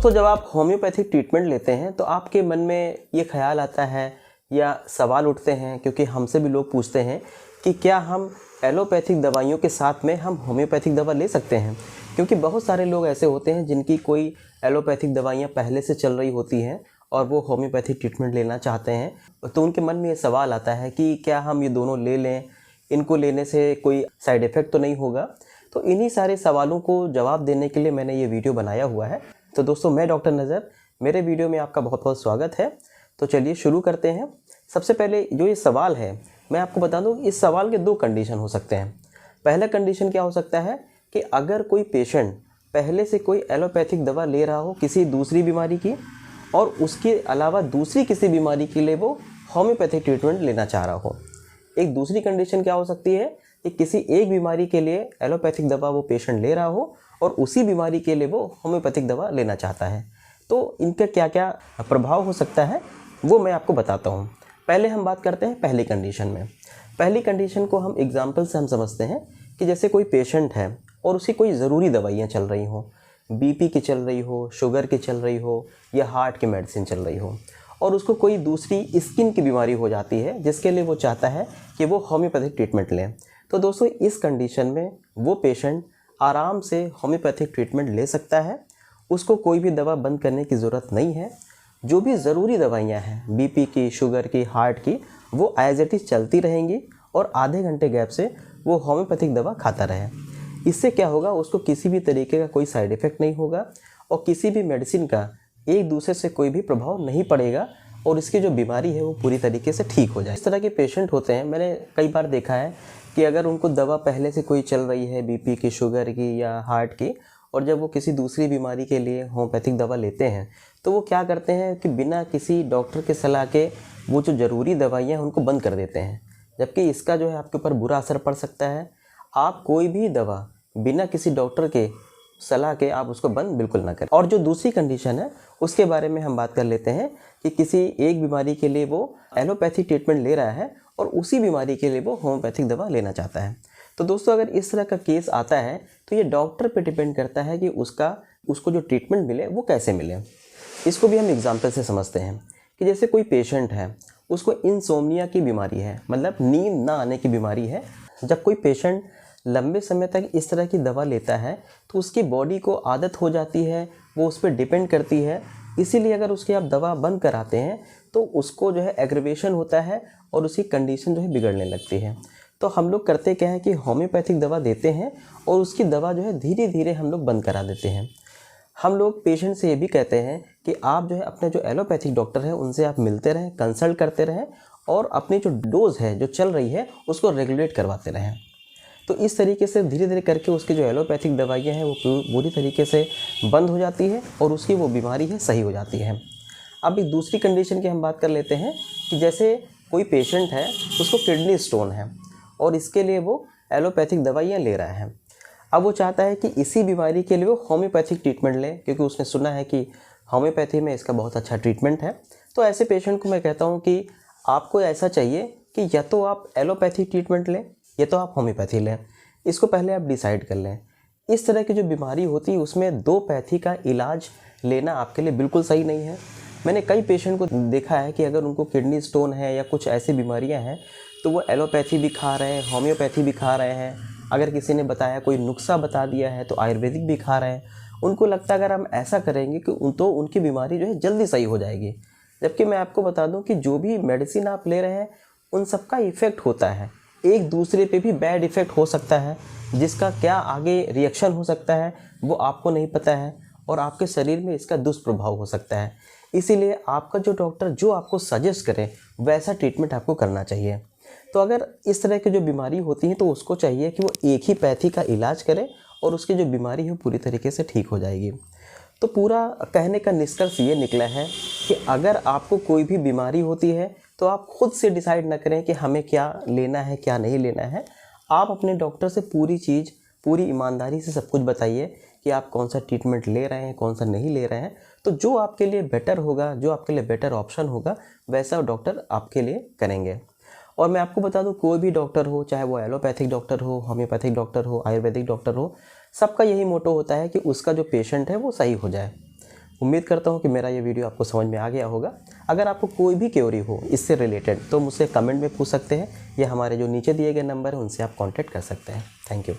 दोस्तों, जब आप होम्योपैथिक ट्रीटमेंट लेते हैं तो आपके मन में ये ख्याल आता है या सवाल उठते हैं, क्योंकि हमसे भी लोग पूछते हैं कि क्या हम एलोपैथिक दवाइयों के साथ में हम होम्योपैथिक दवा ले सकते हैं। क्योंकि बहुत सारे लोग ऐसे होते हैं जिनकी कोई एलोपैथिक दवाइयाँ पहले से चल रही होती हैं और वो होम्योपैथिक ट्रीटमेंट लेना चाहते हैं, तो उनके मन में ये सवाल आता है कि क्या हम ये दोनों ले लें, इनको लेने से कोई साइड इफ़ेक्ट तो नहीं होगा। तो इन्हीं सारे सवालों को जवाब देने के लिए मैंने ये वीडियो बनाया हुआ है। तो दोस्तों, मैं डॉक्टर नज़र, मेरे वीडियो में आपका बहुत बहुत स्वागत है। तो चलिए शुरू करते हैं। सबसे पहले जो ये सवाल है, मैं आपको बता दूं, इस सवाल के दो कंडीशन हो सकते हैं। पहला कंडीशन क्या हो सकता है कि अगर कोई पेशेंट पहले से कोई एलोपैथिक दवा ले रहा हो किसी दूसरी बीमारी की, और उसके अलावा दूसरी किसी बीमारी के लिए वो होम्योपैथिक ट्रीटमेंट लेना चाह रहा हो। एक दूसरी कंडीशन क्या हो सकती है कि किसी एक बीमारी के लिए एलोपैथिक दवा वो पेशेंट ले रहा हो और उसी बीमारी के लिए वो होम्योपैथिक दवा लेना चाहता है। तो इनका क्या क्या प्रभाव हो सकता है वो मैं आपको बताता हूँ। पहले हम बात करते हैं पहली कंडीशन में। पहली कंडीशन को हम एग्जाम्पल से हम समझते हैं कि जैसे कोई पेशेंट है और उसकी कोई ज़रूरी दवाइयाँ चल रही हों, बीपी की चल रही हो, शुगर की चल रही हो या हार्ट की मेडिसिन चल रही हो, और उसको कोई दूसरी स्किन की बीमारी हो जाती है जिसके लिए वो चाहता है कि वो होम्योपैथिक ट्रीटमेंट लें। तो दोस्तों, इस कंडीशन में वो पेशेंट आराम से होम्योपैथिक ट्रीटमेंट ले सकता है। उसको कोई भी दवा बंद करने की ज़रूरत नहीं है। जो भी ज़रूरी दवाइयाँ हैं, बीपी की, शुगर की, हार्ट की, वो एज इट इज़ चलती रहेंगी और आधे घंटे गैप से वो होम्योपैथिक दवा खाता रहे। इससे क्या होगा, उसको किसी भी तरीके का कोई साइड इफ़ेक्ट नहीं होगा और किसी भी मेडिसिन का एक दूसरे से कोई भी प्रभाव नहीं पड़ेगा और इसकी जो बीमारी है वो पूरी तरीके से ठीक हो जाए। इस तरह के पेशेंट होते हैं, मैंने कई बार देखा है कि अगर उनको दवा पहले से कोई चल रही है, बीपी की, शुगर की या हार्ट की, और जब वो किसी दूसरी बीमारी के लिए होम्योपैथिक दवा लेते हैं तो वो क्या करते हैं कि बिना किसी डॉक्टर के सलाह के वो जो ज़रूरी दवाइयाँ हैं उनको बंद कर देते हैं, जबकि इसका जो है आपके ऊपर बुरा असर पड़ सकता है। आप कोई भी दवा बिना किसी डॉक्टर के सलाह के आप उसको बंद बिल्कुल ना करें। और जो दूसरी कंडीशन है उसके बारे में हम बात कर लेते हैं कि किसी एक बीमारी के लिए वो एलोपैथिक ट्रीटमेंट ले रहा है और उसी बीमारी के लिए वो होम्योपैथिक दवा लेना चाहता है। तो दोस्तों, अगर इस तरह का केस आता है तो ये डॉक्टर पे डिपेंड करता है कि उसको जो ट्रीटमेंट मिले वो कैसे मिले। इसको भी हम एग्जाम्पल से समझते हैं कि जैसे कोई पेशेंट है, उसको इंसोम्निया की बीमारी है, मतलब नींद ना आने की बीमारी है। जब कोई पेशेंट लंबे समय तक इस तरह की दवा लेता है तो उसकी बॉडी को आदत हो जाती है, वो उस पर डिपेंड करती है। इसीलिए अगर उसकी आप दवा बंद कराते हैं तो उसको जो है एग्रेवेशन होता है और उसकी कंडीशन जो है बिगड़ने लगती है। तो हम लोग करते क्या है कि होम्योपैथिक दवा देते हैं और उसकी दवा जो है धीरे धीरे हम लोग बंद करा देते हैं। हम लोग पेशेंट से ये भी कहते हैं कि आप जो है अपने जो एलोपैथिक डॉक्टर हैं उनसे आप मिलते रहें, कंसल्ट करते रहें और अपनी जो डोज है जो चल रही है उसको रेगुलेट करवाते रहें। तो इस तरीके से धीरे धीरे करके उसकी जो एलोपैथिक दवाइयाँ हैं वो पूरी तरीके से बंद हो जाती है और उसकी वो बीमारी है सही हो जाती है। अब एक दूसरी कंडीशन की हम बात कर लेते हैं कि जैसे कोई पेशेंट है, उसको किडनी स्टोन है और इसके लिए वो एलोपैथिक दवाइयाँ ले रहा है। अब वो चाहता है कि इसी बीमारी के लिए वो होम्योपैथिक ट्रीटमेंट ले, क्योंकि उसने सुना है कि होम्योपैथी में इसका बहुत अच्छा ट्रीटमेंट है। तो ऐसे पेशेंट को मैं कहता हूँ कि आपको ऐसा चाहिए कि या तो आप एलोपैथिक ट्रीटमेंट लें या तो आप होम्योपैथी लें। इसको पहले आप डिसाइड कर लें। इस तरह की जो बीमारी होती है उसमें दो पैथी का इलाज लेना आपके लिए बिल्कुल सही नहीं है। मैंने कई पेशेंट को देखा है कि अगर उनको किडनी स्टोन है या कुछ ऐसी बीमारियां हैं तो वो एलोपैथी भी खा रहे हैं, होम्योपैथी भी खा रहे हैं। अगर किसी ने बताया, कोई नुस्खा बता दिया है तो आयुर्वेदिक भी खा रहे हैं। उनको लगता है अगर हम ऐसा करेंगे कि उनकी बीमारी जो है जल्दी सही हो जाएगी। जबकि मैं आपको बता दूं कि जो भी मेडिसिन आप ले रहे हैं उन सबका इफ़ेक्ट होता है, एक दूसरे पे भी बैड इफ़ेक्ट हो सकता है, जिसका क्या आगे रिएक्शन हो सकता है वो आपको नहीं पता है और आपके शरीर में इसका दुष्प्रभाव हो सकता है। इसीलिए आपका जो डॉक्टर जो आपको सजेस्ट करे वैसा ट्रीटमेंट आपको करना चाहिए। तो अगर इस तरह की जो बीमारी होती है तो उसको चाहिए कि वो एक ही पैथी का इलाज करे और उसकी जो बीमारी है पूरी तरीके से ठीक हो जाएगी। तो पूरा कहने का निष्कर्ष ये निकला है कि अगर आपको कोई भी बीमारी होती है तो आप खुद से डिसाइड ना करें कि हमें क्या लेना है क्या नहीं लेना है। आप अपने डॉक्टर से पूरी चीज़ पूरी ईमानदारी से सब कुछ बताइए कि आप कौन सा ट्रीटमेंट ले रहे हैं, कौन सा नहीं ले रहे हैं। तो जो आपके लिए बेटर होगा, जो आपके लिए बेटर ऑप्शन होगा, वैसा डॉक्टर आपके लिए करेंगे। और मैं आपको बता दूं, कोई भी डॉक्टर हो, चाहे वो एलोपैथिक डॉक्टर हो, होम्योपैथिक डॉक्टर हो, आयुर्वेदिक डॉक्टर हो, सबका यही मोटो होता है कि उसका जो पेशेंट है वो सही हो जाए। उम्मीद करता हूँ कि मेरा ये वीडियो आपको समझ में आ गया होगा। अगर आपको कोई भी क्वेरी हो इससे रिलेटेड तो मुझसे कमेंट में पूछ सकते हैं, या हमारे जो नीचे दिए गए नंबर हैं उनसे आप कॉन्टैक्ट कर सकते हैं। Thank you.